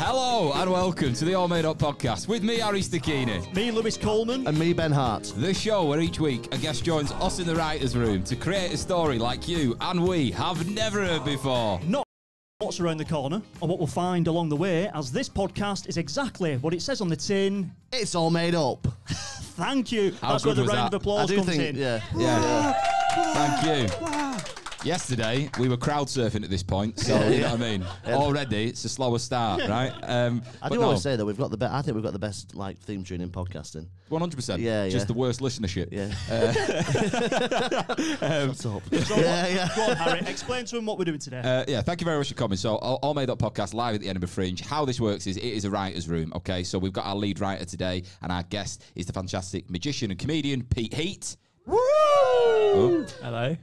Hello and welcome to the All Made Up podcast with me, Harry Stakini. Me, Lewis Coleman. And me, Ben Hart. The show where each week a guest joins us in the writer's room to create a story like you and we have never heard before. Not what's around the corner or what we'll find along the way, as this podcast is exactly what it says on the tin. It's all made up. Thank you. How That's where good the was round that? of applause comes in. Yeah. Thank you. Yesterday, we were crowd surfing at this point, so you know what I mean? Already, it's a slower start, right? I do always say that we've got the best. I think we've got the best theme tune in podcasting. 100%. Yeah. Just the worst listenership. Yeah. What's up? So go on, Harry. Explain to him what we're doing today. Thank you very much for coming. So, All Made Up podcast live at the Edinburgh Fringe. How this works is it is a writer's room, okay? So we've got our lead writer today, and our guest is the fantastic magician and comedian, Pete Heat. Woo! Oh. Hello.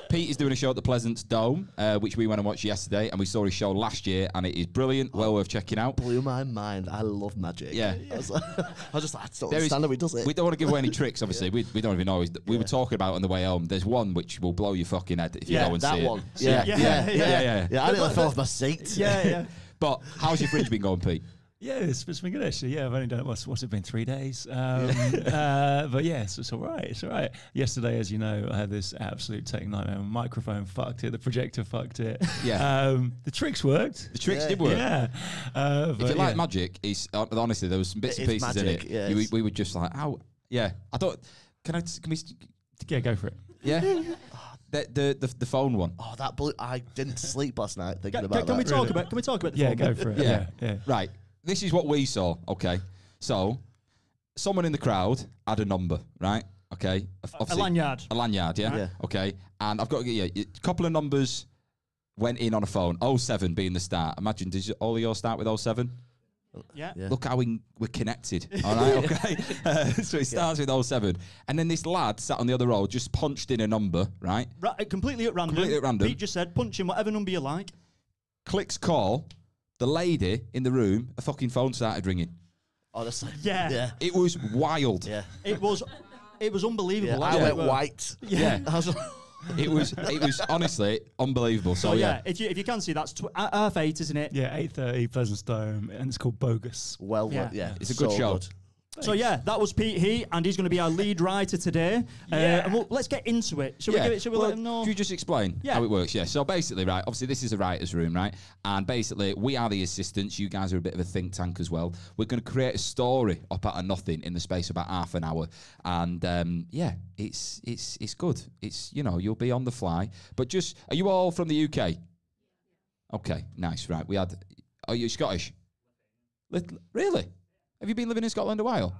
Pete is doing a show at the Pleasance Dome, which we went and watched yesterday, and we saw his show last year, and it is brilliant, well worth checking out. Blew my mind. I love magic. Yeah. I was just like, I don't understand how he does it. We don't want to give away any tricks, obviously. We don't even know. We were talking about it on the way home. There's one which will blow your fucking head if you go and see that one. it. Yeah. I nearly fell off my seat. Yeah. But how's your fringe been going, Pete? Yeah, it's been good actually. Yeah, I've only done it. What's it been? 3 days. But yes, it's all right. It's all right. Yesterday, as you know, I had this absolute tech nightmare. My microphone fucked it. The projector fucked it. Yeah. The tricks worked. The tricks did work. Yeah. If you like magic, honestly, there was some bits and pieces magic, in it. yeah, we were just like, oh, yeah. I thought, can we? Yeah, go for it. Yeah. The phone one. Oh, that blew. I didn't sleep last night thinking about that. Can we talk about the Yeah, phone? go for it. Yeah. Right. This is what we saw, okay? So, someone in the crowd had a number, right? Okay. A lanyard. A lanyard, yeah? Okay. And I've got to get a couple of numbers went in on a phone. 07 being the start. Imagine, did all of yours start with 07? Yeah. Look how we're connected, all right? Okay. So it starts with 07. And then this lad sat on the other row, just punched in a number, right? Completely at random. Pete just said, punch in whatever number you like. Clicks call. The lady in the room, a fucking phone started ringing. Honestly. Yeah. It was wild. Yeah. It was unbelievable. I went white. Yeah. It was honestly unbelievable. So yeah. If you can see, that's half 8, isn't it? Yeah, 8:30 Pleasance Dome, and it's called Bogus. Well, yeah. It's a good show. Good. So yeah, that was Pete Heat, and he's going to be our lead writer today. And let's get into it. Shall we let him know? Can you just explain how it works? Yeah. So basically, right, obviously this is a writer's room, right? And basically we are the assistants. You guys are a bit of a think tank as well. We're going to create a story up out of nothing in the space of about half an hour. And it's good. It's, you'll be on the fly. But just, are you all from the UK? Okay, nice, right. Are you Scottish? Really? Have you been living in Scotland a while?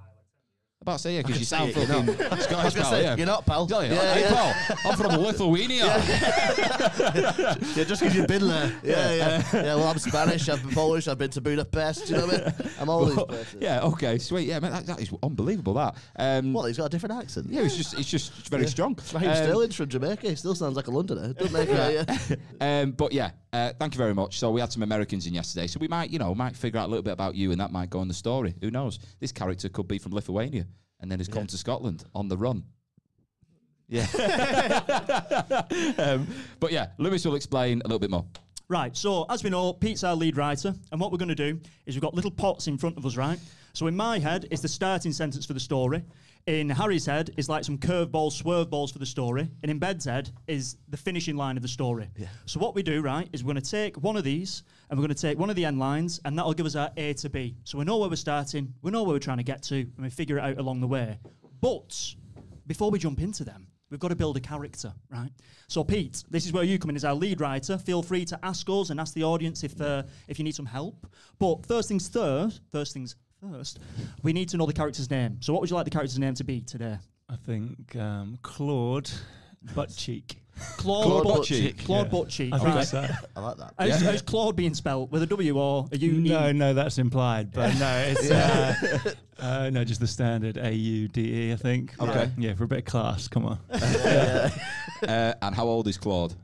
About to say, because you sound fucking Scottish, pal. You're not, pal. Hey, pal, I'm from Lithuania. Yeah, just because you've been there. Yeah. Well, I'm Spanish, I've been Polish, I've been to Budapest, you know what I mean? I'm all these places. Yeah, okay, sweet. Yeah, man, that is unbelievable, that. What, he's got a different accent? Yeah, it's just very strong. Raheem Sterling's from Jamaica, he still sounds like a Londoner. Doesn't make it, But yeah, thank you very much. So we had some Americans in yesterday, so we might figure out a little bit about you, and that might go in the story. Who knows? This character could be from Lithuania and then has come to Scotland on the run. Yeah. But yeah, Lewis will explain a little bit more. Right, so as we know, Pete's our lead writer, and what we're going to do is we've got little pots in front of us, right? So in my head is the starting sentence for the story. In Harry's head is like some curveballs, swerve balls for the story. And in Bed's head is the finishing line of the story. Yeah. So what we do, right, is we're going to take one of these and we're going to take one of the end lines, and that'll give us our A to B. So we know where we're starting, we know where we're trying to get to, and we figure it out along the way. But before we jump into them, we've got to build a character, right? So Pete, this is where you come in as our lead writer. Feel free to ask us and ask the audience if you need some help. But first things first, we need to know the character's name. So what would you like the character's name to be today? I think Claud Buttcheek. Claud Buttcheek. Claud Buttcheek. I think so. I like that. How's Claude being spelled? With a W or a U? No, that's implied. But no, it's no, just the standard AUDE, I think. Okay. Yeah, for a bit of class. Come on. And how old is Claude?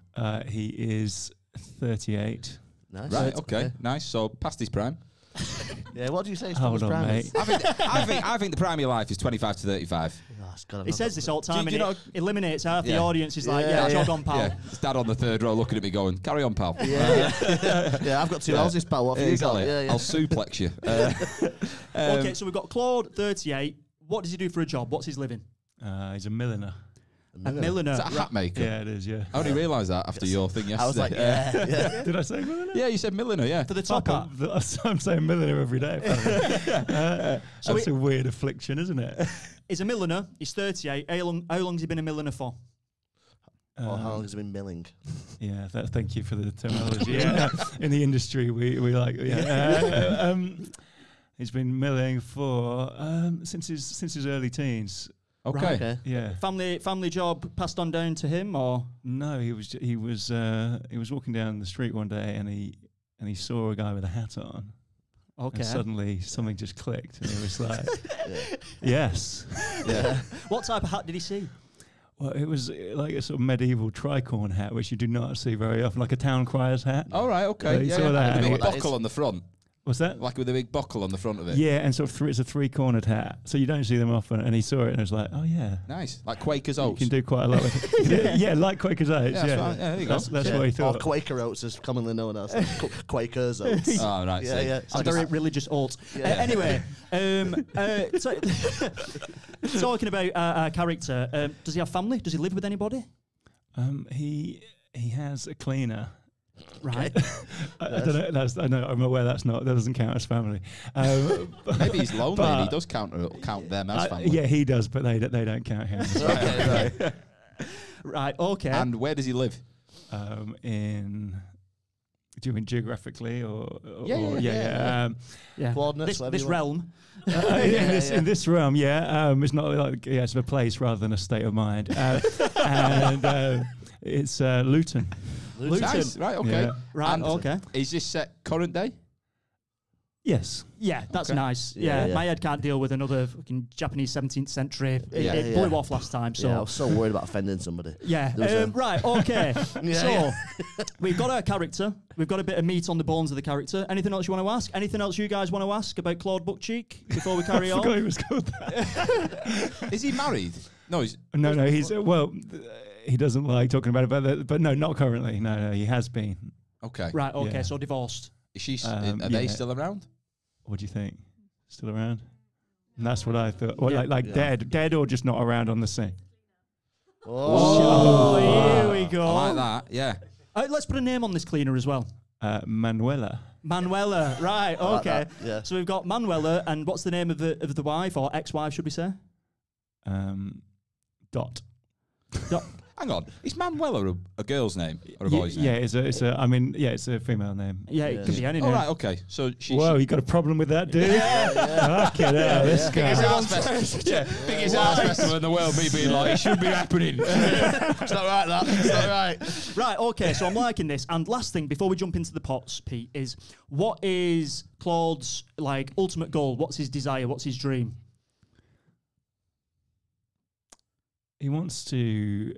He is 38. Nice. Right, okay, nice. So past his prime. Yeah, what do you say? Hold on, mate. I think the prime of your life is 25 to 35. He says this all the time, Do you and it eliminates half the audience. He's like, jog on, pal. Yeah, it's dad on the third row looking at me going, carry on, pal. Yeah, I've got 2 houses, pal. What have you got? Exactly. I'll suplex you. Okay, so we've got Claude, 38. What does he do for a job? What's his living? He's a milliner. A milliner. Is that a hat maker? Yeah, it is, yeah. I only realised that after your thing yesterday. I was like, yeah. Did I say milliner? Yeah, you said milliner, yeah. For the top hat. I'm saying milliner every day. So That's a weird affliction, isn't it? He's a milliner. He's 38. How long has he been a milliner for? How long has he been milling? Yeah, thank you for the terminology. In the industry, we like. He's been milling for since his early teens. Okay. Right, okay. Yeah. Family job passed on down to him, or No, he was walking down the street one day and he saw a guy with a hat on. okay. And suddenly something just clicked and he was like, yes. Yeah. What type of hat did he see? Well, it was like a sort of medieval tricorn hat, which you do not see very often, like a town crier's hat. All right, okay. You Yeah, saw yeah. that. With a What big that buckle is. on the front. What's that? Like with a big buckle on the front of it. Yeah, and sort of it's a three-cornered hat, so you don't see them often. And he saw it and was like, "Oh yeah, Nice. Like Quaker's you Oats. can do quite a lot with it." yeah, like Quaker's Oats. Yeah, that's right. Yeah, there you go. That's Yeah. what he Or thought. Quaker oats is commonly known as Quaker's oats. Oh, right. Yeah, see. yeah. It's a very religious alt. Yeah. Anyway, talking about our character, does he have family? Does he live with anybody? He has a cleaner. Right. I don't know. I know. I'm aware that doesn't count as family. Maybe he's lonely but- and he does count them as family. yeah, he does, but they don't count him. Okay, right. Right. Okay. And where does he live? Do you mean geographically or Yeah. yeah. Coordinates, This whatever you want. realm. in this realm, it's not like it's a place rather than a state of mind, and it's Luton. Luton. Nice. Right, okay. Yeah. Right. And Okay. is this set current day? Yes. Yeah, that's Okay. nice. Yeah, Yeah, yeah. my head can't deal with another fucking Japanese 17th century. Yeah, It blew off last time. So Yeah, I was so worried about offending somebody. yeah. There was Right. Okay. Yeah, so yeah. we've got our character. We've got a bit of meat on the bones of the character. Anything else you want to ask? Anything else you guys want to ask about Claud Buttcheek before we carry I forgot on? he was called that. Is he married? No, he's. No, he's he doesn't like talking about it, but no, not currently. No, he has been. Okay. Right. Okay. Yeah. So divorced. Is she? Um, Are they yeah. still around? What do you think? Still around? And that's what I thought. Well, Yeah. like dead or just not around on the scene. Oh, here we go. I like that. Yeah. Let's put a name on this cleaner as well. Manuela. Manuela. Right. I like Okay. that, yeah. So we've got Manuela, and what's the name of the wife or ex-wife? Should we say? Dot. Hang on. Is Manuela a girl's name or a Ye- boy's name? Yeah, it's a female name. Yeah, it could be any name. Oh, right. Okay. So she. Whoa, you got a problem with that, dude? Okay, this guy. Biggest arts festival in the world. Me being like, it should be happening. It's not right, that. It's not right. Right, okay, so I'm liking this. And last thing, before we jump into the pots, Pete, is what is Claude's ultimate goal? What's his desire? What's his dream? He wants to.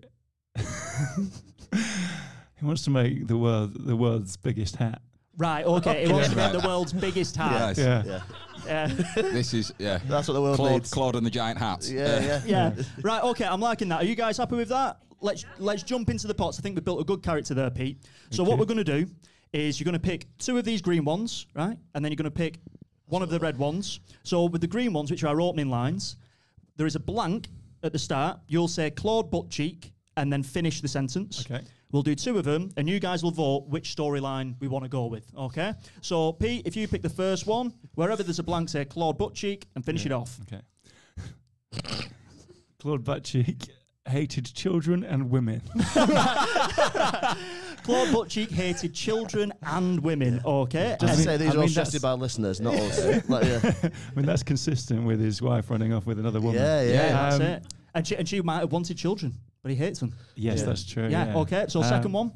He wants to make the world's biggest hat. Right, okay, he wants to make Right. the world's biggest hat. Yes. Yeah. Yeah. This is That's what the world needs. Claude and the giant hat. Yeah. Yeah. Right, okay, I'm liking that. Are you guys happy with that? Let's jump into the pots. I think we built a good character there, Pete. So what we're going to do is you're going to pick 2 of these green ones, right? And then you're going to pick 1 of the red ones. So with the green ones, which are our opening lines, there is a blank at the start. You'll say Claud Buttcheek and then finish the sentence. Okay. We'll do 2 of them, and you guys will vote which storyline we want to go with, okay? So, Pete, if you pick the first one, wherever there's a blank, say Claud Buttcheek and finish it off. Okay. Claud Buttcheek hated children and women. Claud Buttcheek hated children and women, okay? Just to say, these I are all mean, stressed that's- by listeners, not us. Like, yeah. I mean, that's consistent with his wife running off with another woman. Yeah, Yeah, that's Um, it. And she might have wanted children, but he hates them. Yes, Yeah. that's true. Yeah, okay. So, second one.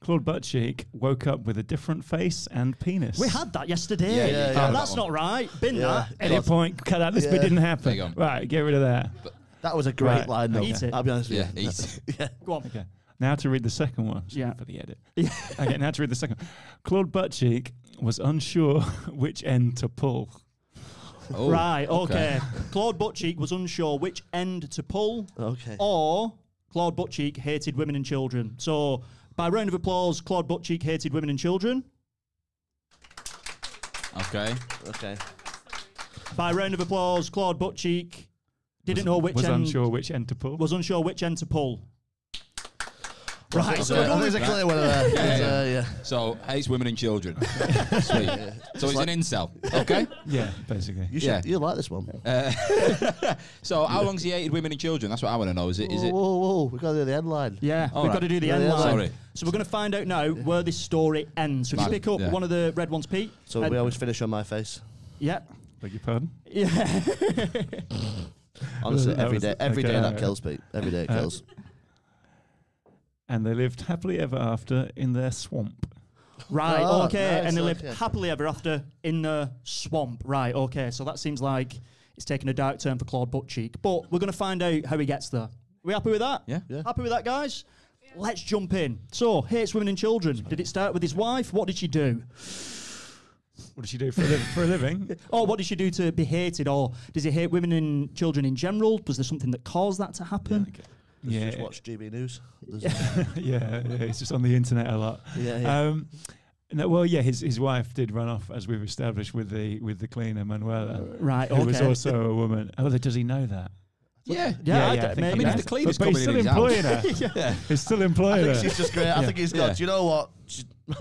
Claud Buttcheek woke up with a different face and penis. We had that yesterday. Yeah, yeah, yeah. That's not right. Bin Yeah. that. Edit point. Cut out. This bit Yeah. didn't There happen. you go. Right, get rid of that. That was a great Right. line, though. Eat it. I'll be honest with Yeah, you. eat. Yeah. Go on. Okay. Now to read the second one. Yeah. For the edit. Yeah. Okay, now to read the second one. Claud Buttcheek was unsure which end to pull. Oh, Right, okay. Claud Buttcheek was unsure which end to pull. Okay. Or Claud Buttcheek hated women and children. So, by round of applause, Claud Buttcheek hated women and children. Okay. Okay. By round of applause, Claud Buttcheek didn't know which was end. unsure which end to pull. Was unsure which end to pull. Right, So so we're going there's a with- clear one there. Yeah. So hates women and children. Sweet. So he's an incel. Okay. Yeah, basically. You should. Yeah. You like this one? So how long's he hated women and children? That's what I want to know. Is it? Whoa! We've got to do the headline. Yeah, All we've right. got to do the Yeah, end yeah, line. sorry. So we're going to find out now where this story ends. So if you Right, pick up yeah. one of the red ones, Pete. So we always finish on my face. Yeah. Beg your pardon? Yeah. Honestly, That every was- day, every okay, day that alright. kills, Pete. Every day it kills. And they lived happily ever after in their swamp. Right, Oh, okay. nice, And they lived okay. happily ever after in the swamp. Right, okay. So that seems like it's taking a dark turn for Claud Buttcheek. But we're going to find out how he gets there. We happy with that? Yeah. Yeah. Happy with that, guys? Let's jump in. So, hates women and children. Did it start with his wife? What did she do? What did she do for a living? Or what did she do to be hated? Or does he hate women and children in general? Was there something that caused that to happen? Yeah, Just watch GB News. yeah, it's just on the internet a lot. Yeah. No, well, yeah, his wife did run off, as we've established, with the cleaner Manuela, Right, who was okay. also a woman. Oh, does he know that? Yeah. Yeah, I I don't- think I maybe. mean, if he the cleaner's but he's coming in still his house. employing her. Yeah. He's still I employing think her. she's just great. I think he's got. Yeah. Do you know what?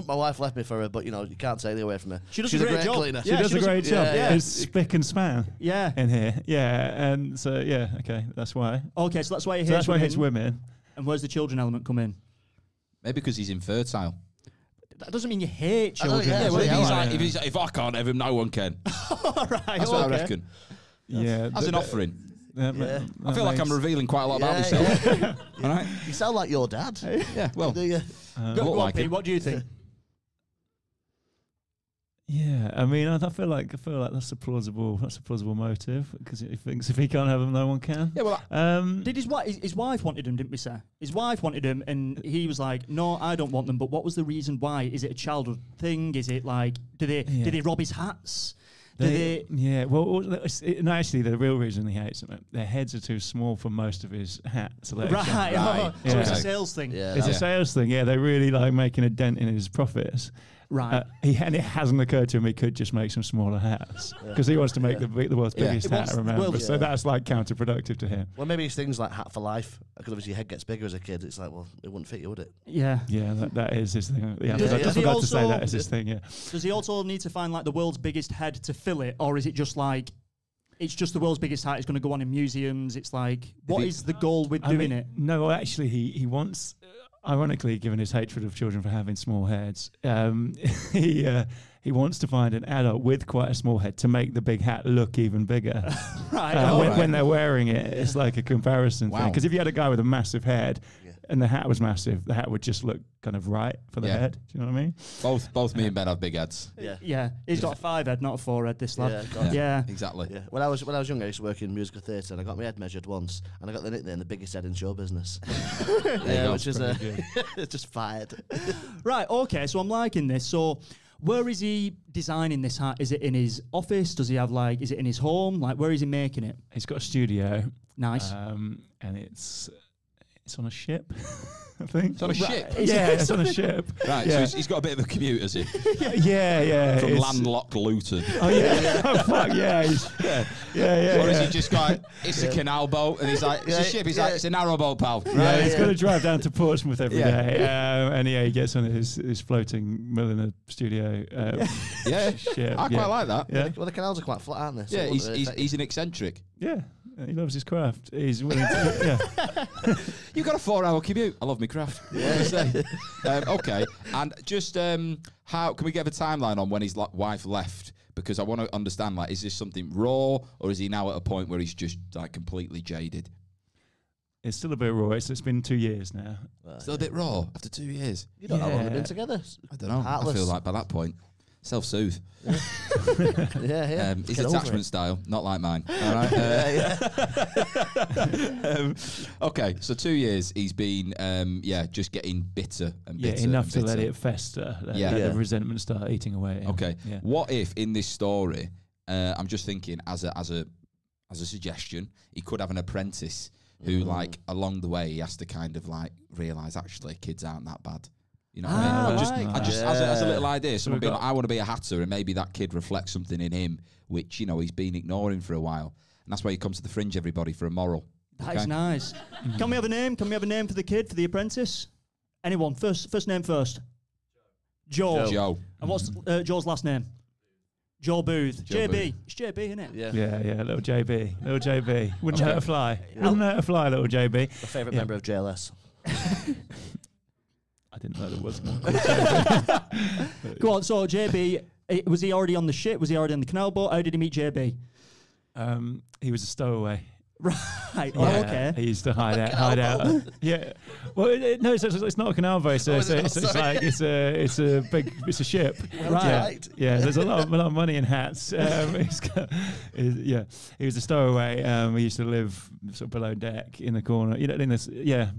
My wife left me for her, but you know you can't take it away from her. She does She's a great job. cleaner. She Yeah, does she a does a- great job. yeah, yeah. It's spick and span Yeah. in here. Yeah, and so yeah, okay, that's why. Okay, so that's why he hates So that's why women. he hates women. And where's the children element come in? Maybe because he's infertile. That doesn't mean you hate I know, children. yeah, Yeah, well, if yeah, he's yeah. like, if I can't have him, no one can. All right, That's what I reckon. Yeah, As an offering. I feel like I'm revealing quite a lot about Yeah, myself. All right. You sound like your dad. Yeah. Well, Do you? Go look on, like Pete, it. what do you think? Yeah, I mean, I feel like that's a plausible motive, because he thinks if he can't have them, no one can. Yeah. Well, Did his wife wanted him, didn't we say? His wife wanted him, and he was like, "No, I don't want them." But what was the reason why? Is it a childhood thing? Is it like did they rob his hats? Yeah, well, no, actually, the real reason he hates them, their heads are too small for most of his hats. So Right. Right. Oh, so it's a Okay. sales thing. Yeah. it's a Yeah. sales thing. Yeah, they really like making a dent in his profits. Right. And it hasn't occurred to him he could just make some smaller hats, because he wants to make the world's Yeah. biggest He hat. wants the Remember, world's- so that's like counterproductive to him. Well, maybe it's things like hat for life. Because obviously your head gets bigger as a kid. It's like, well, it wouldn't fit you, would it? Yeah. Yeah, that is his thing. Yeah, Does I he just forgot to say also- that as his thing. Yeah. Does he also need to find like the world's biggest head to fill it, or is it just like it's just the world's biggest hat? It's going to go on in museums. It's like, what he- is the goal with I doing mean, it? No, well, actually, he wants, ironically, given his hatred of children for having small heads, he wants to find an adult with quite a small head to make the big hat look even bigger. Right. When they're wearing it, it's like a comparison thing. Wow. Because if you had a guy with a massive head Yeah. and the hat was massive, the hat would just look kind of right for the Yeah. head. Do you know what I mean? both me and Ben have big heads. Yeah. Yeah. He's got a 5 head, not a 4 head. This lad. Yeah, God. Yeah. Exactly. Yeah. When I was younger, I used to work in musical theatre, and I got my head measured once, and I got the nickname "the biggest head in show business." you Yeah, go. which is Pretty it's just fired. Right. Okay. So I'm liking this. So. Where is he designing this hat? Is it in his office? Does he have is it in his home? Like, where is he making it? He's got a studio, Nice. and it's on a ship, I think. It's on a ship. Yeah, it's on a ship. Right. Yeah. So he's got a bit of a commute, has he? Yeah. From it's- landlocked Luton. Oh yeah. Oh fuck yeah. Yeah. Or is he just like, it's a canal boat, and he's like, it's a ship. He's like, it's a narrow boat, pal. Yeah, he's yeah. got to drive down to Portsmouth every Yeah. day, and he gets on his floating milliner studio Yeah. ship. I quite like that. Yeah, Well, the canals are quite flat, aren't they? So Yeah, it wouldn't really affect you. he's an eccentric. yeah. He loves his craft. He's willing to. Yeah. You've got a 4-hour commute. I love my craft. Yeah. Okay. And just how can we get a timeline on when his wife left? Because I want to understand, is this something raw, or is he now at a point where he's just completely jaded? It's still a bit raw. It's been 2 years now. Still a bit raw after 2 years. You don't know how long they've Yeah. been together. I don't know. Heartless. I feel like by that point. Self-soothe. Yeah. His Get over attachment it. style, not like mine. All right. Okay, so 2 years he's been, just getting bitter and Yeah, bitter. enough and to bitter. let it fester. Let Yeah. the resentment start eating away. at him. Okay. Yeah. What if in this story, I'm just thinking as a suggestion, he could have an apprentice who, like, along the way, he has to kind of like realise actually kids aren't that bad. You know what I mean? right. I just as a little idea, So someone we've being got- like, I want to be a hatter, and maybe that kid reflects something in him, which, you know, he's been ignoring for a while. And that's why he comes to the fringe, everybody, for a moral. That is Okay? nice. Can we have a name? Can we have a name for the kid, for the apprentice? Anyone? First name first. Joe. Joe. And what's Joe's last name? Joe Booth. Joe JB. Booth. It's JB, isn't it? Yeah. Yeah, little JB. Little JB. Wouldn't Okay. hurt a fly. Wouldn't hurt a fly, little JB. My favourite Yeah. member of JLS. I didn't know there was one. Go on. So JB, was he already on the ship? Was he already on the canal boat? How did he meet JB? He was a stowaway. Right. Yeah, Oh, okay. He used to hide out. Yeah. Well, no, it's not a canal boat. So is it not? it's Sorry. like it's a ship. Right. Yeah. There's a lot of money in hats. He was a stowaway. He used to live sort of below deck in the corner. You know, in this. Yeah.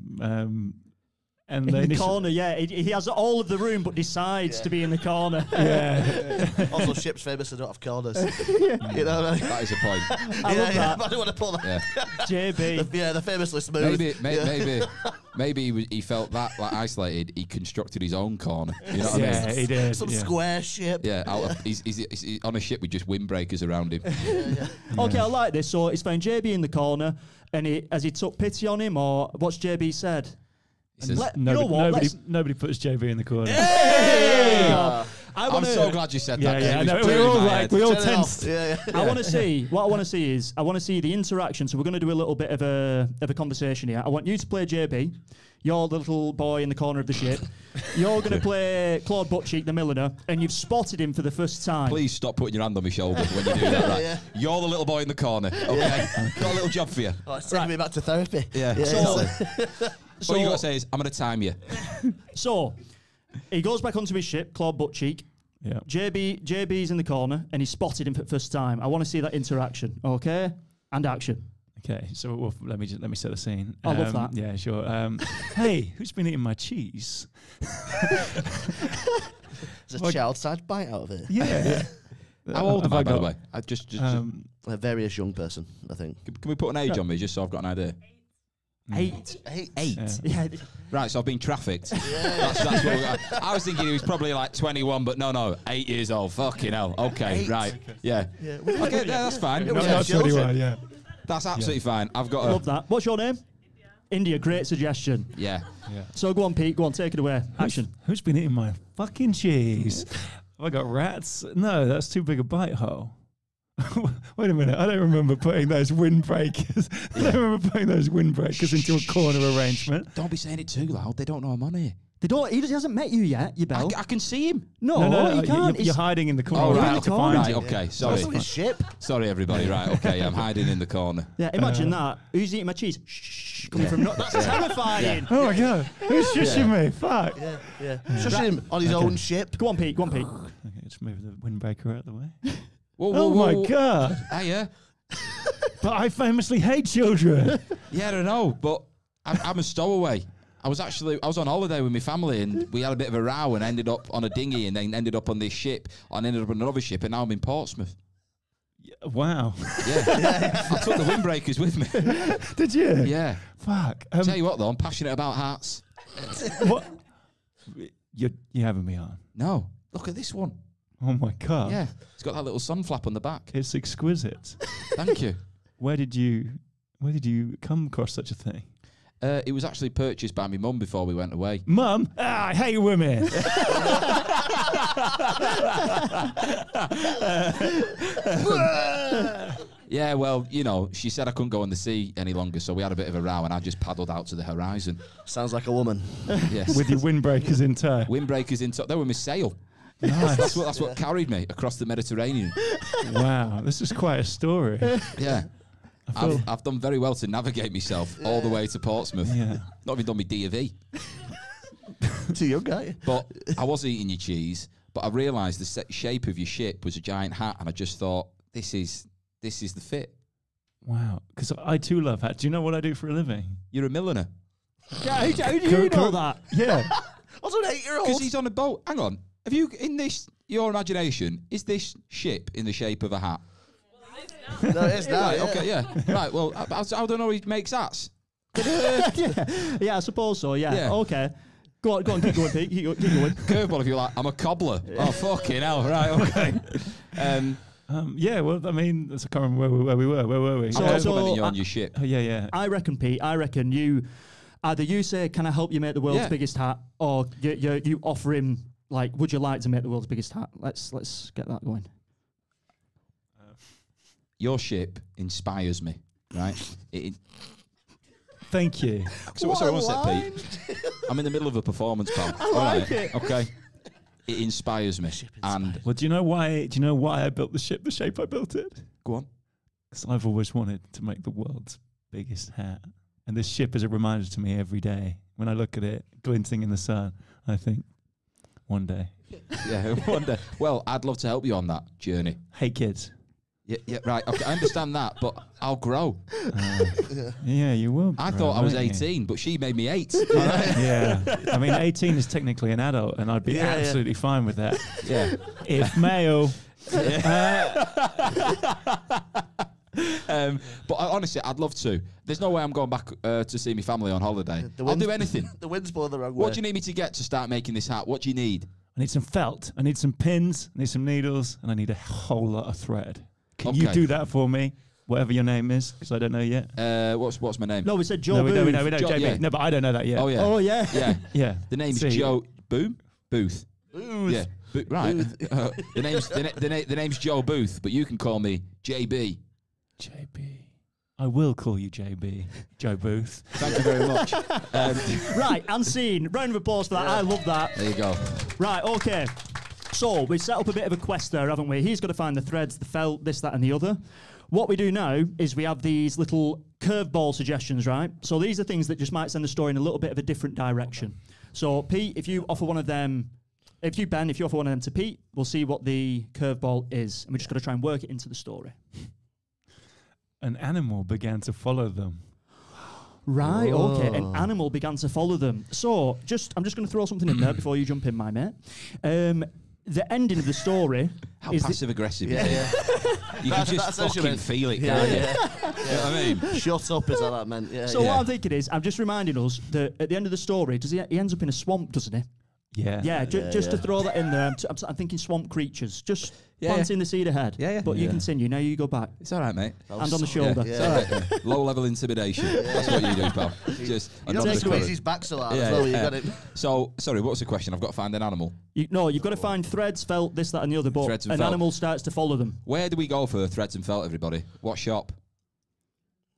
And In they the initially- corner, yeah. He has all of the room, but decides to be in the corner. Yeah. Also, ships famously don't have corners. You know what I mean? That is a point. I love that. I don't want to pull that. Yeah. JB. They're famously smooth. Maybe he felt that like isolated. He constructed his own corner. You know what I mean? Yeah, he did. Some yeah. square ship. Yeah, he's on a ship with just windbreakers around him. Okay, I like this. So he's found JB in the corner, and has he took pity on him, or what's JB said? He says, You know what? Nobody puts JB in the corner. I'm so glad you said that. Yeah, It was no, clear we in all my like head. we all Turn it off. tensed. Yeah. I want to see. What I want to see is I want to see the interaction. So we're going to do a little bit of a conversation here. I want you to play JB. You're the little boy in the corner of the ship. You're going to play Claud Buttcheek, the milliner, and you've spotted him for the first time. Please stop putting your hand on my shoulder when you do that. Right? Yeah. You're the little boy in the corner. Okay, got a little job for you. Oh, it's taking me back to therapy. Yeah. So, All you got to say is, I'm going to time you. so he goes back onto his ship, Claud Buttcheek. Yeah. JB's in the corner, and he spotted him for the first time. I want to see that interaction. Okay, and action. Okay, so let me set the scene. I love that. Yeah, sure. Hey, who's been eating my cheese? There's a child-sized bite out of it. Yeah. How old am Have I, by the got- way? I just A various young person, I think. can we put an age on me just so I've got an idea? 8. 8. Yeah. Right, so I've been trafficked. That's what I was thinking he was probably like 21, but no, 8 years old. Fucking hell. Okay, 8. right. Yeah. Okay, yeah, that's fine. was Not children. 21, yeah. That's absolutely fine. I've got Love that. What's your name? India. Great suggestion. Yeah. So go on, Pete. Go on, take it away. Action. Who's been eating my fucking cheese? Have I got rats? No, that's too big a bite hole. Wait a minute, I don't remember putting those windbreakers. I don't remember putting those windbreakers into a corner arrangement. Don't be saying it too loud. They don't know I'm on here. They don't. He hasn't met you yet. You bell. I can see him. No, you can't. You're hiding in the corner. Oh, I'm right. about to okay. find Right, you. okay. That's Sorry. on his ship. Sorry, everybody. Right, okay. I'm hiding in the corner. Yeah, imagine that. Who's eating my cheese? Shh, coming from. That's terrifying. Oh my god, who's shushing me? Fuck. Yeah. Shush him on his own ship. Go on, Pete. Go on, Pete. Okay, just move the windbreaker out of the way. Whoa, Oh my god. Hiya. But I famously hate children. Yeah, I don't know, but I'm a stowaway. I was on holiday with my family and we had a bit of a row and ended up on a dinghy and then ended up on this ship and ended up on another ship and now I'm in Portsmouth. Wow. Yeah. I took the windbreakers with me. Did you? Yeah. Fuck. Tell you what though, I'm passionate about hats. What? You're having me on. No. Look at this one. Oh my god. Yeah. It's got that little sun flap on the back. It's exquisite. Thank you. Where did you come across such a thing? It was actually purchased by my mum before we went away. Mum, I hate women. Yeah, well, you know, she said I couldn't go on the sea any longer, so we had a bit of a row and I just paddled out to the horizon. Sounds like a woman. Yes. With your windbreakers in tow. Windbreakers in top. They were my sail. Nice. That's what carried me across the Mediterranean. Wow, this is quite a story. Yeah. I feel, I've done very well to navigate myself all the way to Portsmouth. yeah. Not even done my D of E. Too young guy. But I was eating your cheese, but I realised the shape of your ship was a giant hat, and I just thought, this is the fit. Wow. Because I too love hats. Do you know what I do for a living? You're a milliner. Yeah, how do you know that? Yeah. What's an 8-year-old? Because he's on a boat. Hang on. Have you, in this, your imagination, is this ship in the shape of a hat? No, it's not. Right, Yeah. okay, yeah. Right, well, I don't know he makes hats. Yeah, I suppose so. Yeah. Yeah. Okay. Go on, keep going, Pete. Keep going. Curveball if you're like, I'm a cobbler. Oh, fucking hell. Right, okay. Yeah, well, I mean, I can't remember where we were. Where were we? I'm So- complimenting you on your ship. Oh, yeah. I reckon, Pete. You either you say, "Can I help you make the world's Yeah. biggest hat?" or you offer him like, "Would you like to make the world's biggest hat?" Let's get that going. Your ship inspires me, right? Thank you. Sorry, one sec, Pete. I'm in the middle of a performance, pal. I like it. Okay. It inspires me. And Well, do you know why? Do you know why I built the ship the shape I built it? go on. Because I've always wanted to make the world's biggest hat, and this ship is a reminder to me every day. When I look at it glinting in the sun, I think, one day. Yeah, one day. Well, I'd love to help you on that journey. Hey, kids. Yeah, right. Okay, I understand that, but I'll grow. Yeah, you will. I grow, thought I was won't you? 18, but she made me 8. All right? Yeah. I mean, 18 is technically an adult, and I'd be Yeah, yeah. absolutely fine with that. Yeah. If male. But honestly, I'd love to. There's no way I'm going back to see my family on holiday. The I'll wind's- do anything. The wind's blowing the wrong way. What do you need me to get to start making this hat? What do you need? I need some felt. I need some pins. I need some needles, and I need a whole lot of thread. Can you Okay. do that for me? Whatever your name is, because I don't know yet. What's my name? No, we said Joe. No, we know, Booth. Jo- JB. yeah. No, but I don't know that yet. Oh yeah. Oh yeah. Yeah. Yeah. The name's See. Joe Booth. Booth. Yeah. Right. The name's Joe Booth, but you can call me JB. JB. I will call you JB. Joe Booth. Thank you very much. Right, and scene. Round of applause for that. I love that. There you go. Right, okay. So we set up a bit of a quest there, haven't we? He's got to find the threads, the felt, this, that, and the other. What we do now is we have these little curveball suggestions, right? So these are things that just might send the story in a little bit of a different direction. So Pete, if you offer one of them, if you offer one of them to Pete, we'll see what the curveball is, and we're just got to try and work it into the story. An animal began to follow them. Right, okay. An Whoa. animal began to follow them. So, I'm just going to throw something in there before you jump in, my mate. The ending of the story How is passive aggressive. Yeah, yeah. You can That's just essentially fucking meant- feel it, Yeah, can't you? yeah. You know what I mean? Shut up is how that meant. Yeah. So yeah. what I'm thinking is, I'm just reminding us that at the end of the story, he ends up in a swamp, doesn't he? Yeah. Yeah, just to yeah. throw that in there. I'm thinking swamp creatures. Just Yeah, planting the seed ahead. Yeah, yeah. But you Yeah. continue. Now you go back. It's all right, mate. Oh, Hand on the sorry. shoulder. It's all right. Low level intimidation. That's what you do, pal. Just You don't another squeeze current. his back so hard Yeah, as well. yeah. You got it. So, sorry, what's the question? I've got to find an animal. You've got to find threads, felt, this, that, and the other. But Threads and an felt. animal starts to follow them. Where do we go for threads and felt, everybody? What shop?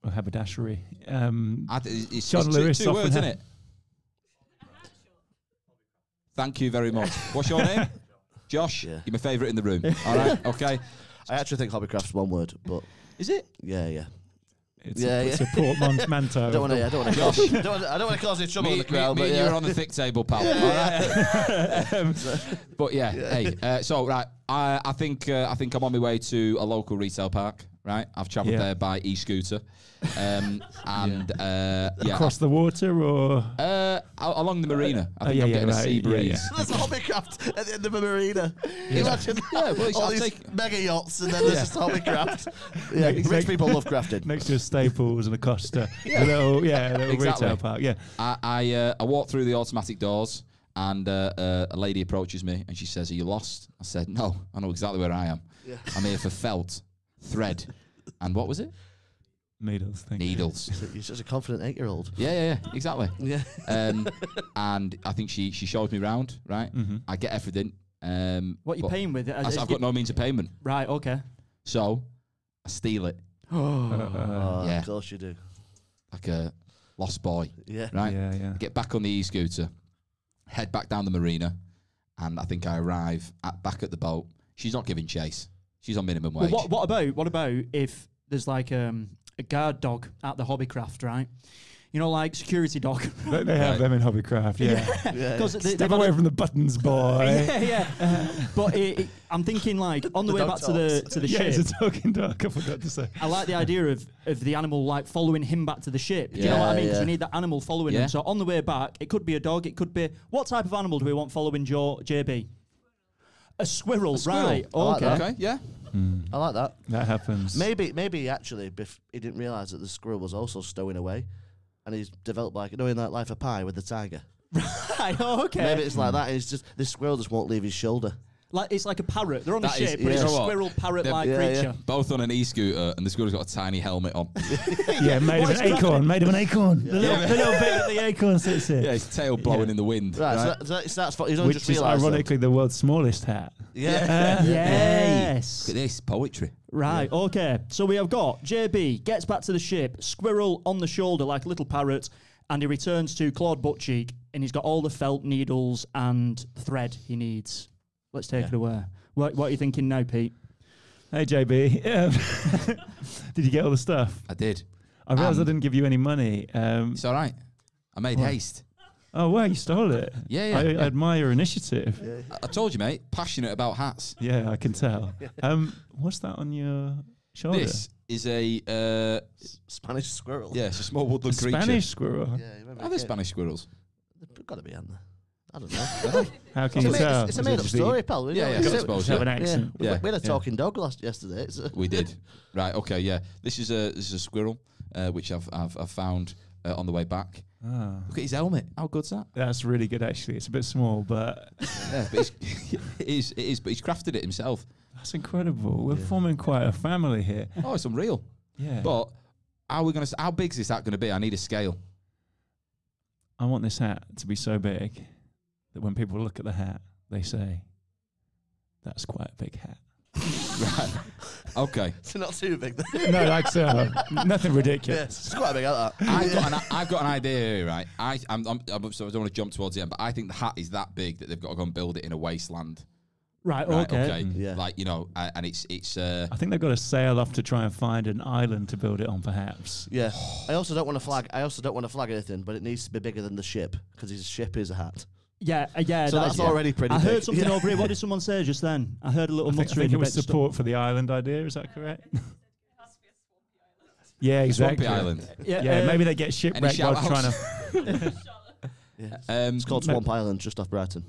Or haberdashery. It's John two Lewis words, often isn't ha- it? Thank you very much. What's your name? Josh. Yeah. You're my favourite in the room. All right, okay. I actually think hobbycraft's one word, but Is it? yeah. It's Yeah, a portmanteau. I don't want to. I don't want to cause any trouble in the crowd. Me But and yeah. you are on the thick table, pal. All right. But yeah, hey. So right, I think I'm on my way to a local retail park. Right, I've travelled Yeah. there by e-scooter, yeah, Across the water or? along the marina. I think yeah, I'm yeah, getting a right, sea yeah, breeze. yeah. There's a hobbycraft at the end of a marina. Imagine Yeah, well, all I'll these take- mega yachts and then there's Yeah. just hobbycraft. Yeah, Next- rich people love crafting. Next to a Staples and a Costa. A little Exactly. retail park. Yeah. I walk through the automatic doors, and a lady approaches me, and she says, "Are you lost?" I said, "No, I know exactly where I am. Yeah. I'm here for felt, thread, and what was it? Needles. Thank you. Needles." You're such a confident 8-year-old. Yeah, exactly. Yeah. And I think she showed me round. Right, I get everything. What you but paying with it? I've got no means of payment, Right, okay. so I steal it Oh, Yeah. of course you do. like a lost boy. Yeah. Right. Yeah. I get back on the e-scooter, head back down the marina, and I think I arrive back at the boat. She's not giving chase. She's on minimum wage. Well, what about if there's like a guard dog at the hobbycraft, right? you know, like security dog. They have them in hobbycraft, yeah. Because Step away from the buttons, boy. But I'm thinking like on the way back to the Yeah, ship. it's a talking dog. I forgot to say. I like the idea of the animal like following him back to the ship. Do you know what I mean? Because we need that animal following him. So on the way back, it could be a dog. It could be what type of animal do we want following JB? A squirrel, right? I like that. Okay, yeah. I like that. That happens. Maybe actually, he didn't realise that the squirrel was also stowing away, and he's developed like in that Life of Pi with the tiger. Right. Okay. Maybe it's like that. And it's just this squirrel just won't leave his shoulder. Like it's like a parrot. They're on a That is- ship, but it's a you know what? squirrel parrot-like creature. Both on an e-scooter, and the squirrel's got a tiny helmet on. Yeah, made of an acorn. Made of an acorn. The little bit that the acorn sits in. Yeah, his tail blowing in the wind. Right. So that's he's only Which just is realised. ironically the world's smallest hat. Yeah. Yes. Look at this poetry. Right, okay. So we have got JB gets back to the ship, squirrel on the shoulder like a little parrot, and he returns to Claud Buttcheek, and he's got all the felt needles and thread he needs. Let's take it away. What are you thinking now, Pete? Hey, JB. Did you get all the stuff? I did. I realised I didn't give you any money. It's all right. I made haste. Oh, wow, you stole it. Yeah. I admire your initiative. I told you, mate. Passionate about hats. Yeah, I can tell. What's that on your shoulder? This is a Spanish squirrel. yeah, it's a small woodland a creature. Spanish squirrel. Yeah, you remember Are there Spanish squirrels? They've got to be, haven't they? I don't know. How can you tell? It's a Was it made up just story, pal. Yeah, know. I suppose. have an Yeah. accent. We had a Yeah. talking dog yesterday. We did. Right. Okay. Yeah. This is a squirrel, which I've found on the way back. Ah, Look at his helmet. How good's that? that's really good, actually. It's a bit small, but Yeah, but it is. But he's crafted it himself. that's incredible. We're forming quite a family here. Oh, it's unreal. Yeah. But how big is this hat going to be? I need a scale. I want this hat to be so big that when people look at the hat, they say, that's quite a big hat. Right. Okay. It's not too big. No, like so. Nothing ridiculous. It's quite big, like that. I've got an idea here, right? So I don't want to jump towards the end, but I think the hat is that big that they've got to go and build it in a wasteland. Right, Right, okay. Yeah. Like, you know, and it's I think they've got to sail off to try and find an island to build it on, perhaps. Yeah. I also don't want to flag anything, but it needs to be bigger than the ship because his ship is a hat. Yeah. So that's already pretty I big. heard something over here. What did someone say just then? I heard a little I think muttering. it was about support for the island idea. Is that correct? Yeah, exactly. Swampy Island. stuff. Yeah, maybe they get shipwrecked while shout-outs? trying to. It's called Swamp Island, just off Brighton.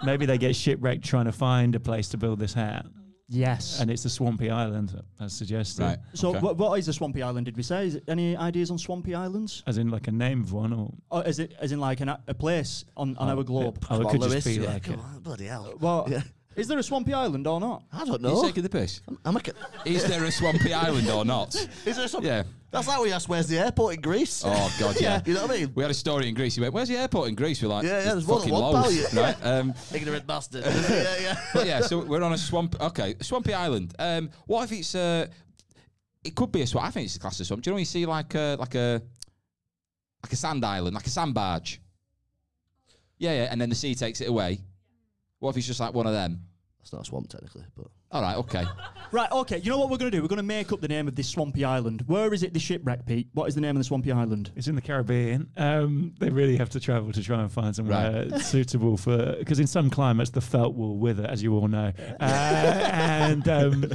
Maybe they get shipwrecked trying to find a place to build this hat, Yes. and it's the Swampy Island, as suggested. Right. So okay. what is a swampy island? Did we say? Is it any ideas on swampy islands? As in, like a name of one, or Or is it as in like a place on our globe? Oh, it Come could on, just Lewis. be Yeah, like come it. on, bloody hell. Well, Yeah. is there a swampy island or not? I don't Are you know. taking the piss? I'm a Is there a swampy island or not? Is there some? Yeah. That's like we asked, where's the airport in Greece? Oh, God, yeah. You know what I mean? We had a story in Greece. He went, where's the airport in Greece? We're like, Yeah, there's there's more than fucking one, pal, loads. Right? Ignorant bastard. Yeah. But yeah, so we're on a swamp. Okay, swampy island. What if it's it could be a swamp. I think it's a class of swamp. Do you know when you see like a sand island, like a sand barge? Yeah, and then the sea takes it away. What if it's just like one of them? That's not a swamp, technically, but... All right, okay. Right, okay. You know what we're going to do? We're going to make up the name of this swampy island. Where is it, the shipwreck, Pete? What is the name of the swampy island? It's in the Caribbean. They really have to travel to try and find somewhere suitable for, because in some climates the felt will wither, as you all know.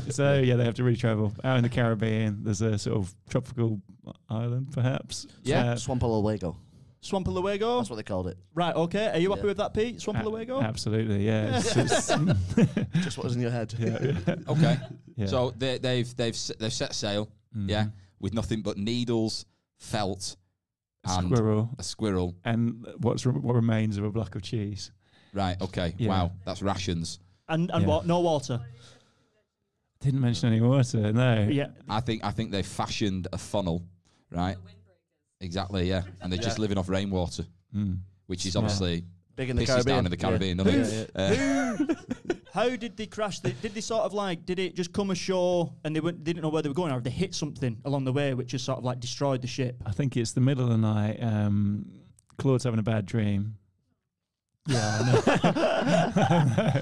So yeah, they have to really travel. Out in the Caribbean, there's a sort of tropical island, perhaps. Yeah. Swampalawago. Swampalawago? That's what they called it. Right, okay. Are you happy Yeah. with that, Pete? Swampalawago? Absolutely, yeah. Just what was in your head. Okay. Yeah. So they've set sail, yeah, with nothing but needles, felt, and Squirrel. a squirrel. And what remains of a block of cheese. Right, okay. Yeah. Wow, that's rations. And Yeah. what? No water? Didn't mention any water, no. Yeah. I think they fashioned a funnel, right? Exactly, yeah. And they're just living off rainwater, which is obviously Big in the pisses Caribbean. down in the Caribbean, doesn't it? How did they crash? Did they sort of like, did it just come ashore and they didn't know where they were going, or they hit something along the way which just sort of like destroyed the ship? I think it's the middle of the night. Claude's having a bad dream. Yeah,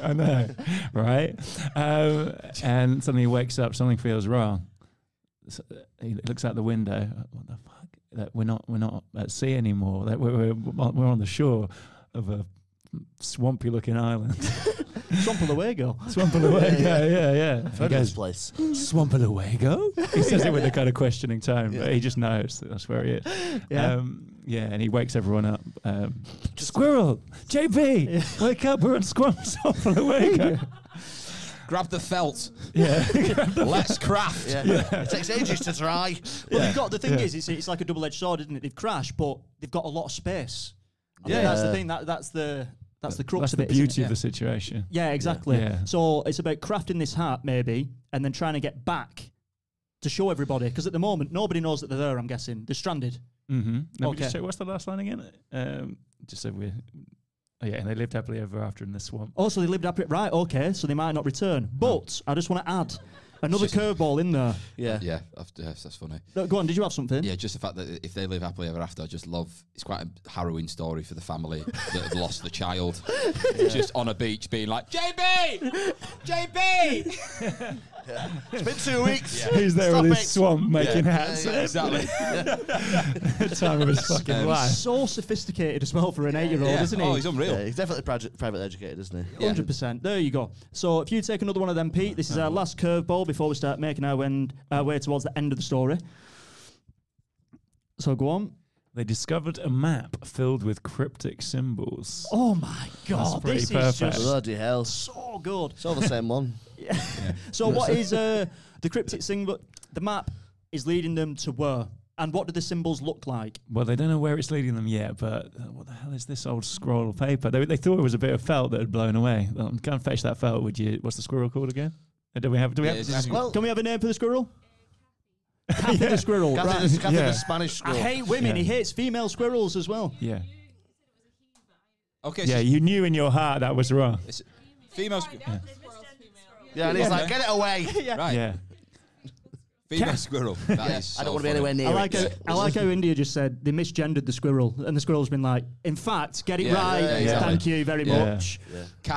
I know, right? And suddenly he wakes up, something feels wrong. So he looks out the window. What the fuck? that we're not at sea anymore. That we're on the shore of a swampy looking island. Swampalawago. Swampalawago, yeah. I've heard of this place. Swampalawago? He says it with a kind of questioning tone, but he just knows that's where he is. Yeah. And he wakes everyone up. Squirrel! JB! Wake up, we're on Swampalawago. Grab the felt. Yeah. Let's craft. Yeah. It takes ages to dry. Well, they've got the thing is, it's like a double-edged sword, isn't it? They've crashed, but they've got a lot of space. I think that's the thing. That's the crux That's of the it. beauty isn't it? of the situation. Yeah, exactly. Yeah. So it's about crafting this hat, maybe, and then trying to get back to show everybody. Because at the moment, nobody knows that they're there, I'm guessing. They're stranded. Mm-hmm. Let me Okay. just check, what's the last line again? Just so we're... Oh, yeah, and they lived happily ever after in the swamp. Oh, so they lived up it. Right, okay. So they might not return. But I just want to add another curveball in there. Yeah, that's funny. No, go on, did you have something? Yeah, just the fact that if they live happily ever after, I just love. It's quite a harrowing story for the family that have lost the child. Just on a beach, being like, JB, JB. It's been 2 weeks. He's there Stop with it. his swamp making hats. Exactly. Time of his fucking life. So sophisticated as well for an 8-year-old, isn't he? Oh, he's unreal. Yeah, he's definitely privately educated, isn't he? 100%. There you go. So if you take another one of them, Pete, this is our last curveball before we start making our way towards the end of the story. So go on. They discovered a map filled with cryptic symbols. Oh my God, pretty this perfect. is just Bloody hell. so good. It's all the same one. So what is the cryptic symbol? The map is leading them to where? And what do the symbols look like? Well, they don't know where it's leading them yet, but what the hell is this old scroll of paper? They thought it was a bit of felt that had blown away. Go and fetch that felt, would you? What's the squirrel called again? Do we have? Well, Can we have a name for the squirrel? Kathy the squirrel. Kathy Right. the Spanish I squirrel. hate women. Yeah. He hates female squirrels as well. Yeah. Okay. Yeah, you knew in your heart that was wrong. It's female. Yeah, and he's like, get it away. Right. Yeah. Female squirrel. That is so I don't want to be funny. anywhere near I like how India just said they misgendered the squirrel, and the squirrel's been like, in fact, get it Yeah, right. yeah, exactly. Thank you very Yeah. much.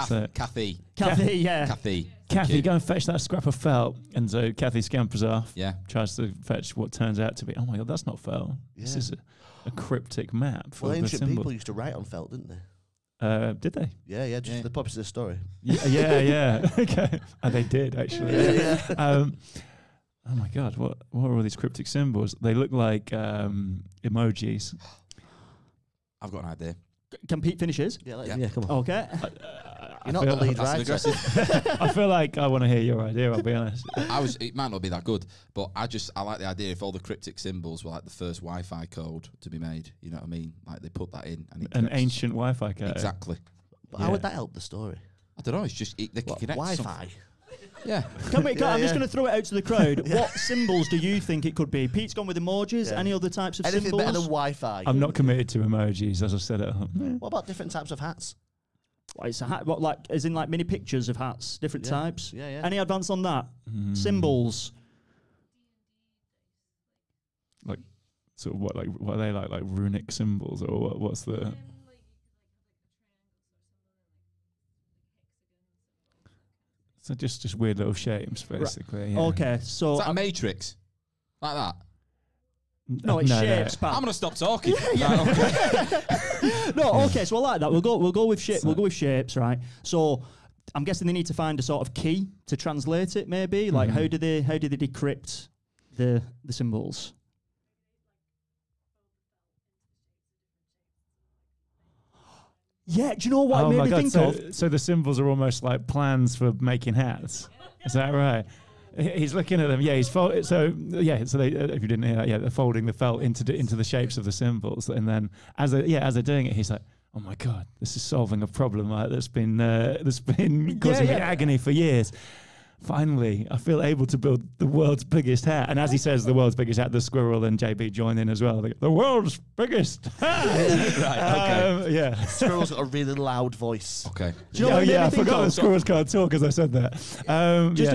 So- Kathy. Kathy, yeah. Kathy. Kathy, go and fetch that scrap of felt. And so Kathy scampers off. Yeah. Tries to fetch what turns out to be, oh my God, that's not felt. This Yeah. is a cryptic map. Well, Full of ancient symbols. people used to write on felt, didn't they? Did they? Yeah, just Yeah. the purpose of the story. Yeah. Okay. And they did, actually. Yeah. Oh my God, what are all these cryptic symbols? They look like emojis. I've got an idea. Can Pete finish his? Yeah, come on. Okay. You're not the lead That's an writer. aggressive. I feel like I want to hear your idea, I'll be honest. It might not be that good, but I like the idea if all the cryptic symbols were like the first Wi-Fi code to be made. You know what I mean? Like they put that in and it An connects. ancient Wi-Fi code. Exactly. But how would that help the story? I don't know. It's just they can connect. Wi-Fi. something. Yeah. I'm just yeah. going to throw it out to the crowd. What symbols do you think it could be? Pete's gone with emojis. Yeah. Any other types of Anything symbols? better than Wi-Fi? I'm not committed to emojis, as I said at home. What about different types of hats? What, it's a hat, what, like, as in like mini pictures of hats, different Yeah. types? Yeah. Any advance on that? Symbols. Like, sort of what are they like runic symbols, or what's the... So just weird little shapes, basically. Yeah. Okay, so... Is that a matrix? Like that? no, it's shapes, I'm pal. gonna stop talking. Right, okay. No, okay, so I like that. We'll go with shapes, right? So I'm guessing they need to find a sort of key to translate it, maybe. Like how do they decrypt the symbols? Yeah, do you know what it made me think of? So the symbols are almost like plans for making hats. Is that right? He's looking at them. Yeah, So they, if you didn't hear that, they're folding the felt into the shapes of the symbols, and then as they're doing it, he's like, "Oh my God, this is solving a problem that's been causing me agony for years. Finally, I feel able to build the world's biggest hat." And as he says, the world's biggest hat, the squirrel and JB join in as well. They go, the world's biggest hat. Right. Okay. Yeah. Squirrel's got a really loud voice. Okay. Do you know what it made me I think forgot of? the squirrels can't talk as I said that.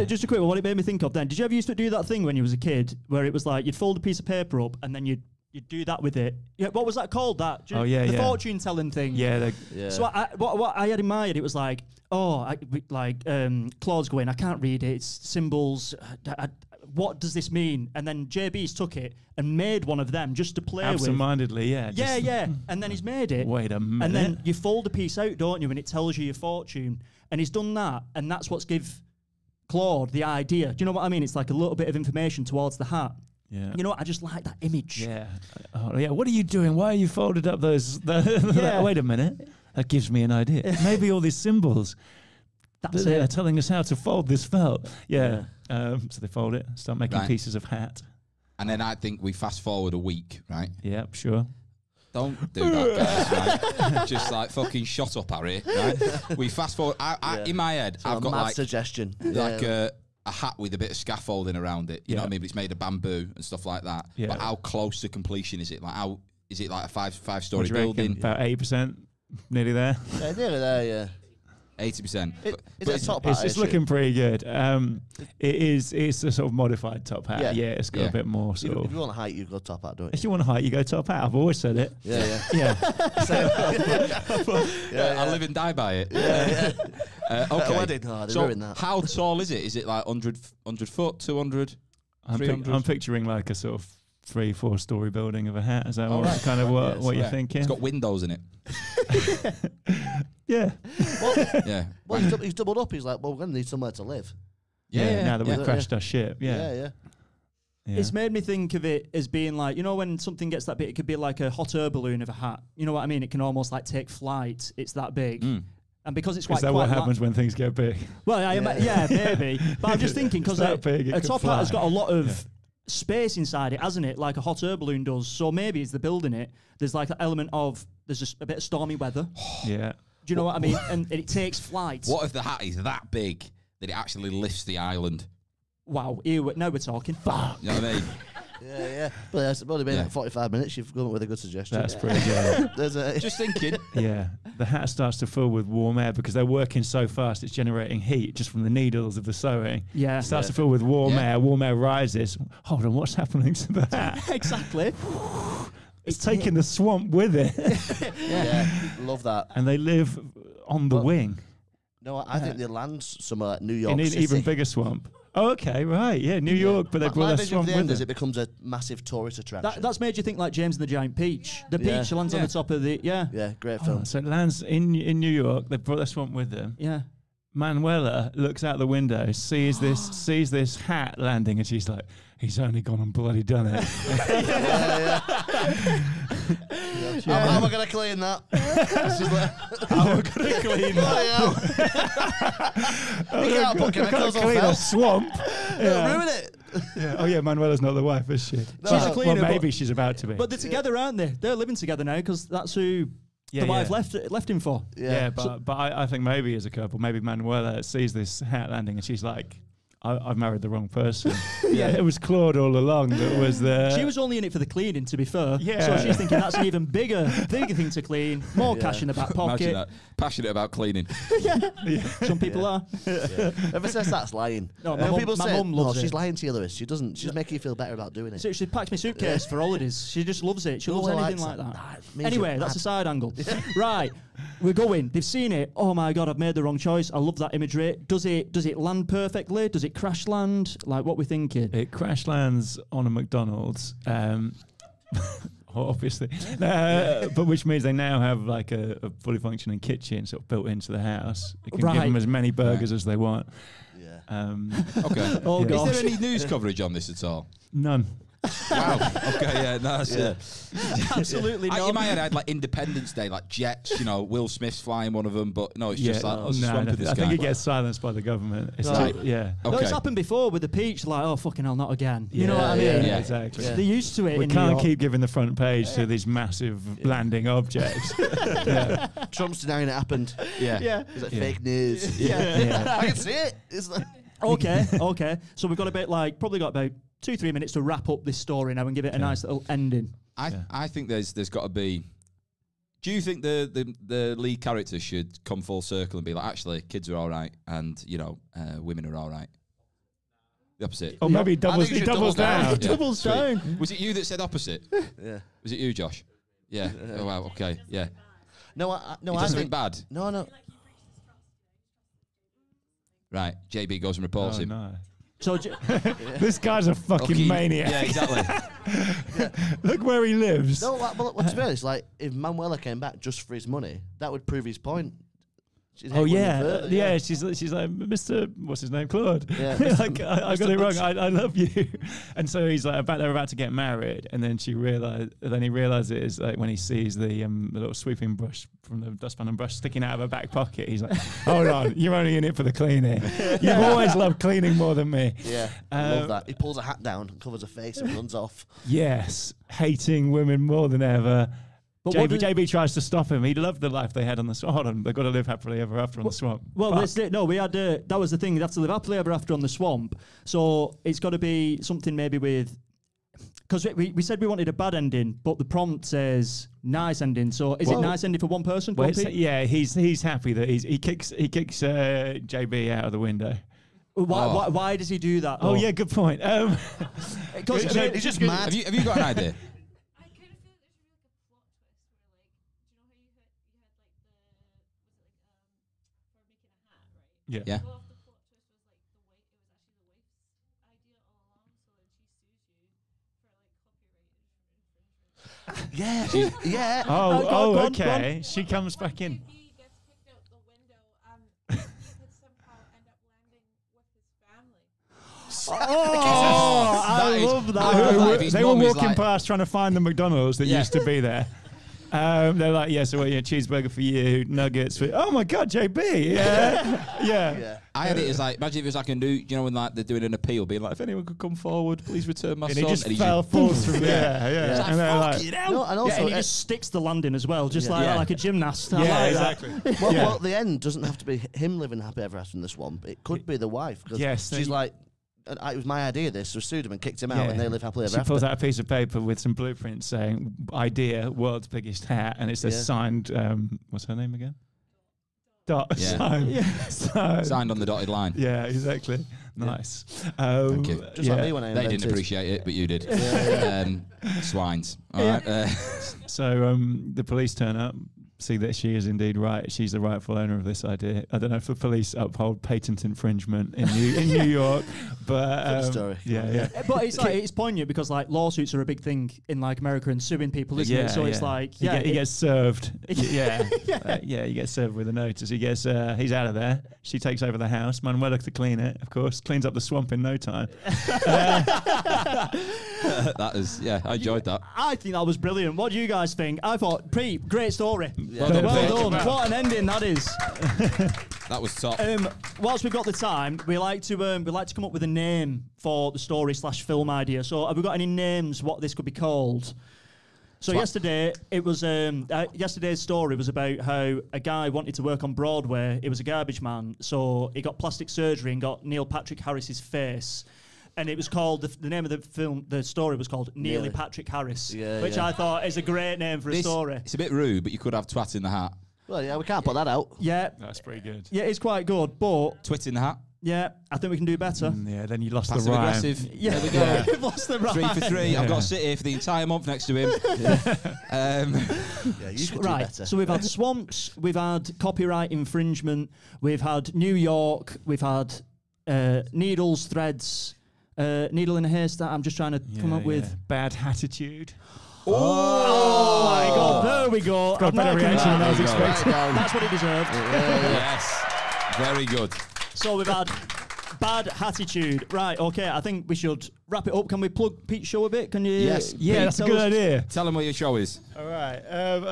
Just a quick one. What it made me think of then? Did you ever used to do that thing when you was a kid, where it was like you'd fold a piece of paper up and then you'd you do that with it. Yeah, what was that called? That yeah, the fortune telling thing. Yeah. So what I had in mind, it was like, Claude's going, I can't read it. It's symbols. What does this mean? And then JB's took it and made one of them just to play with. Absent-mindedly, yeah. Yeah. And then he's made it. Wait a minute. And then you fold a piece out, don't you? And it tells you your fortune. And he's done that. And that's what's give Claude the idea. Do you know what I mean? It's like a little bit of information towards the hat. Yeah. You know what? I just like that image. Yeah. Oh, yeah. What are you doing? Why are you folded up those? Wait a minute. That gives me an idea. Maybe all these symbols. They're telling us how to fold this felt. Yeah. So they fold it, start making pieces of hat. And then I think we fast forward a week, right? Yeah, sure. Don't do that, guys, right? Just like fucking shut up, Harry, right? We fast forward. In my head, I've got like suggestion. Like a hat with a bit of scaffolding around it. You know what I mean? But it's made of bamboo and stuff like that. Yeah. But how close to completion is it? Like, how is it like a five-story building? About 80%, nearly there. Yeah, nearly there. Yeah. 80%. It's a top hat. It's looking pretty good. It's a sort of modified top hat. Yeah, it's got a bit more sort of. If you want a height, you go top hat, don't you? If you want a height, you go top hat. I've always said it. Yeah. I live and die by it. Okay. So how tall is it? Is it like 100 foot, 200, 300? I'm picturing like a sort of 3-4 story building of a hat. Is that kind of what you're thinking? It's got windows in it. Yeah. Well, he's doubled up. He's like, well, we're going to need somewhere to live. Yeah. Now that we've crashed our ship. Yeah. It's made me think of it as being like, you know, when something gets that big, it could be like a hot air balloon of a hat. You know what I mean? It can almost like take flight. It's that big. And because it's is that what happens when things get big? Well, maybe. But I'm just thinking because a top hat has got a lot of space inside it, hasn't it? Like a hot air balloon does. So maybe as they're building it, there's like an element of there's just a bit of stormy weather. Yeah. Do you know what I mean? And it takes flight. What if the hat is that big that it actually lifts the island? Wow. Now we're talking. Fuck. You know what I mean? Yeah. But it's only been 45 minutes. You've gone up with a good suggestion. That's pretty good. Just thinking. Yeah. The hat starts to fill with warm air because they're working so fast. It's generating heat just from the needles of the sewing. Yeah. It starts to fill with warm air. Warm air rises. Hold on, what's happening to the hat? Exactly. It's taking the swamp with it. Yeah. Love that. And they live on the wing. No, I think they land somewhere like New York in an City. even bigger swamp. Oh, okay, right. Yeah, New York, but they brought their swamp with it. It becomes a massive tourist attraction. That's made you think like James and the Giant Peach. The peach lands on the top of the... Yeah, great film. So it lands in New York. They brought their swamp with them. Yeah. Manuela looks out the window, sees this hat landing, and she's like, he's only gone and bloody done it. How am I going to clean that? How am I going to clean that? I can't clean a swamp. Ruin it. Yeah. Oh yeah, Manuela's not the wife, is she? No. She's a cleaner. Well, maybe she's about to be. But they're together, aren't they? They're living together now because that's who the wife left him for. Yeah, but I think maybe as a couple, maybe Manuela sees this hat landing and she's like, I've married the wrong person. It was Claude all along that was the... She was only in it for the cleaning, to be fair. Yeah. So she's thinking that's an even bigger thing to clean, more cash in the back pocket. Imagine that. Passionate about cleaning. Some people are. Whoever says that's lying. No, people say, mum loves it. She's lying to you, Lewis. She doesn't. She's making you feel better about doing it. So she packed my suitcase for holidays. She just loves it. She loves anything like that. Anyway, that's a side angle. Right. We're going. They've seen it. Oh my God, I've made the wrong choice. I love that imagery. Does it land perfectly? Does it crash land? Like what we're thinking? It crash lands on a McDonald's. Obviously, but which means they now have like a fully functioning kitchen sort of built into the house. They can give them as many burgers as they want. Yeah. Okay. Oh gosh. Is there any news coverage on this at all? None. Wow. Okay. Yeah. No. Absolutely not. In my head, I had like Independence Day, like jets. You know, Will Smith's flying one of them, but no, it's just like I think it gets silenced by the government. It's right. Okay. No, it's happened before with the peach. Like, oh fucking hell, not again. You know what I mean? Yeah, exactly. They're used to it. We can't keep giving the front page to these massive landing objects. Trump's denying it happened. Yeah. It's like fake news. Yeah. I can see it. It's like Okay. So we've got probably got about 2-3 minutes to wrap up this story now and give it a nice little ending. I think there's got to be. Do you think the lead character should come full circle and be like, actually, kids are all right, and women are all right? The opposite. Or maybe he doubles, you should double down. Yeah, Doubles sweet. down. Was it you that said opposite? Yeah. Was it you, Josh? Yeah. Oh wow. Okay. Yeah. No, It I doesn't think think bad. no. Right. JB goes and reports Oh, him. no. So This guy's a fucking Okay. maniac. Yeah, exactly. Look where he lives. No, well, to be honest, like if Manuela came back just for his money, that would prove his point. She'd hate Oh women yeah, further, yeah. She's like, Mr. What's his name, Claude. Yeah, like I got it wrong. I love you. And so he's like they're about to get married, and then he realizes like when he sees the little sweeping brush from the dustpan and brush sticking out of her back pocket, he's like, hold on, you're only in it for the cleaning. You've always loved cleaning more than me. Yeah, I love that. He pulls a hat down, covers her face, and runs off. Yes, hating women more than ever. But JB tries to stop him. He loved the life they had on the swamp. Hold on, they've got to live happily ever after on the swamp. Well, Fuck. that's it. No, we had that was the thing. They have to live happily ever after on the swamp. So it's got to be something maybe with, because we said we wanted a bad ending, but the prompt says nice ending. So is it nice ending for one person? Well, Pete? yeah, he's happy that he kicks JB out of the window. Why does he do that? Oh yeah, good point. He's just mad. Have you got an idea? Yeah. Yeah. Well, if the plot twist was like the wife, it was actually the wife's idea all along, so then she sues you for like copyright infringement. Yeah. Oh, go on. okay. She comes back in. He gets kicked out the window, he could somehow end up landing with his family. Oh, I love that. I love that if his They were mum is walking like- past trying to find the McDonald's that Yeah. used to be there. They're like, yeah, so cheeseburger for you, nuggets for. Oh my God, JB, yeah, Yeah. I had it as like, imagine if it was like a new, you know, when like they're doing an appeal, being like, if anyone could come forward, please return my And son. he just and he falls from yeah. yeah. It's And they're like, like, fuck it out. No, and Yeah, also, and he just sticks the landing as well, just Yeah. like a gymnast. I yeah, like that. exactly. well, the end doesn't have to be him living happy ever after in the swamp. It could be the wife. 'Cause Yes, she's they- like, it was my idea. This, so sued him and kicked him out, Yeah. and they live happily ever She after. pulls out a piece of paper with some blueprints saying "idea, world's biggest hat," and it says Yeah. signed. What's her name again? Dot. Yeah. Signed. Signed on the dotted line. Yeah, exactly. Nice. Thank you. Just like me when I They invented. didn't appreciate it, but you did. Swines. All right. So the police turn up, see that she is indeed right. She's the rightful owner of this idea. I don't know if the police uphold patent infringement in New York, but story. yeah. But it's like it's poignant because like lawsuits are a big thing in like America and suing people, isn't it? So it's like he gets served. Yeah, he gets served with a notice. He gets he's out of there. She takes over the house. Manuela to clean it, of course, cleans up the swamp in no time. That is, yeah, I enjoyed that. I think that was brilliant. What do you guys think? I thought, Pete, great story. Well done, Pete. Well done. What an ending that is. That was top. Whilst we've got the time, we like to come up with a name for the story / film idea. So have we got any names what this could be called? So yesterday it was yesterday's story was about how a guy wanted to work on Broadway. He was a garbage man, so he got plastic surgery and got Neil Patrick Harris's face. And it was called the name of the story was called Nearly Patrick Harris, which I thought is a great name for a story. It's a bit rude, but you could have twat in the hat. Well, yeah, we can't put that out. Yeah, That's pretty good. yeah, it's quite good, but Twit in the hat. yeah, I think we can do better. Yeah, then you lost Passive the rhyme. aggressive. Yeah, There we go. we've lost the rhyme. 3 for 3. I've got to sit here for the entire month next to him. Yeah, you could do Right, better. so we've had swamps, we've had copyright infringement, we've had New York, we've had needles, threads, needle in a haystack. I'm just trying to come up with. bad Hattitude. Oh my God! There we go. Got a better reaction than I was There you go. expecting. That's what he deserved. Yes. Very good. So we've had bad Hattitude. Right. Okay. I think we should wrap it up. Can we plug Pete's show a bit? Can you? Yes. Yeah, Pete, that's a tell good us- idea. Tell them what your show is. All right,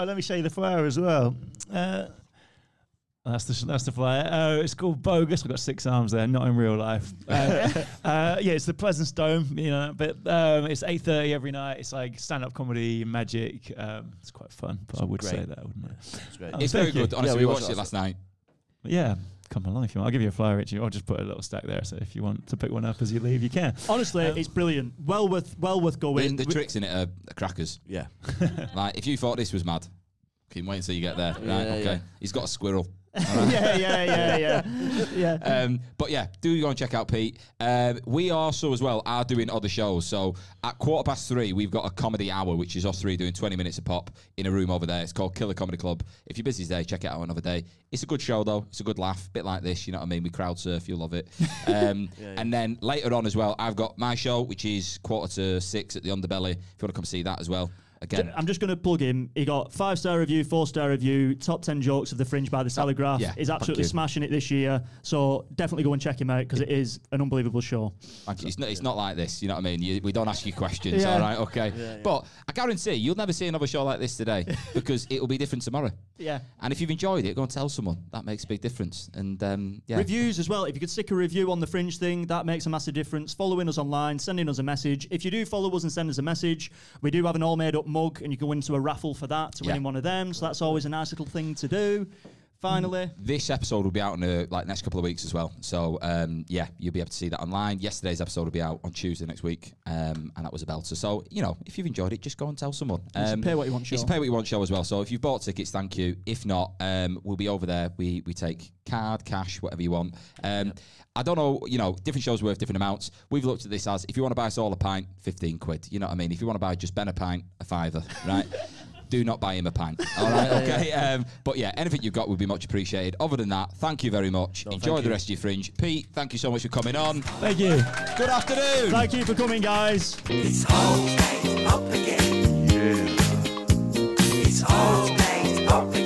let me show you the flyer as well. That's the flyer. It's called Bogus. I've got 6 arms there, not in real life. Yeah, it's the Pleasance Dome, you know. But it's 8:30 every night. It's like stand-up comedy, magic. It's quite fun. But I would great. say that, wouldn't I? It's great. It's thank very you. good. Honestly, Yeah, we we watched watched it last night. But yeah, come along if you want. I'll give you a flyer, Richie. I'll just put a little stack there. So if you want to pick one up as you leave, you can. Honestly, it's brilliant. Well worth going. The tricks in it are crackers. Yeah. Like, if you thought this was mad, can wait until you get there. Right, Yeah, okay. yeah. He's got a squirrel. Yeah. But yeah, do go and check out Pete. We also as well are doing other shows. So at 3:15, we've got a comedy hour, which is us three doing 20 minutes a pop in a room over there. It's called Killer Comedy Club. If you're busy today, check it out another day. It's a good show though. It's a good laugh, bit like this. You know what I mean? We crowd surf. You'll love it. And then later on as well, I've got my show, which is 5:45 at the Underbelly. If you want to come see that as well. Again, I'm just going to plug him. He got 5-star review, 4-star review, top 10 jokes of the Fringe by the Telegraph. Yeah, He's absolutely smashing it this year. So definitely go and check him out because it is an unbelievable show. Thank you. It's not like this, you know what I mean? We don't ask you questions, all right? Okay. But I guarantee you'll never see another show like this today because it will be different tomorrow. Yeah. And if you've enjoyed it, go and tell someone. That makes a big difference. And Reviews as well. If you could stick a review on the Fringe thing, that makes a massive difference. Following us online, sending us a message. If you do follow us and send us a message, we do have an all made up mug and you can win a raffle for that to win one of them. So that's always a nice little thing to do. Finally, this episode will be out in the next couple of weeks as well. So you'll be able to see that online. Yesterday's episode will be out on Tuesday next week, and that was a belter. So if you've enjoyed it, just go and tell someone. It's a pay what you want show. It's a pay what you want show as well. So if you've bought tickets, thank you. If not, we'll be over there. We take card, cash, whatever you want. I don't know, different shows worth different amounts. We've looked at this as, if you want to buy us all a pint, 15 quid. You know what I mean? If you want to buy just Ben a pint, a £5, right? Do not buy him a pint. All right, okay? But yeah, anything you've got would be much appreciated. Other than that, thank you very much. Enjoy the rest of your Fringe. Pete, thank you so much for coming on. Thank you. Good afternoon. Thank you for coming, guys. It's all made up again. Yeah. It's all made up again.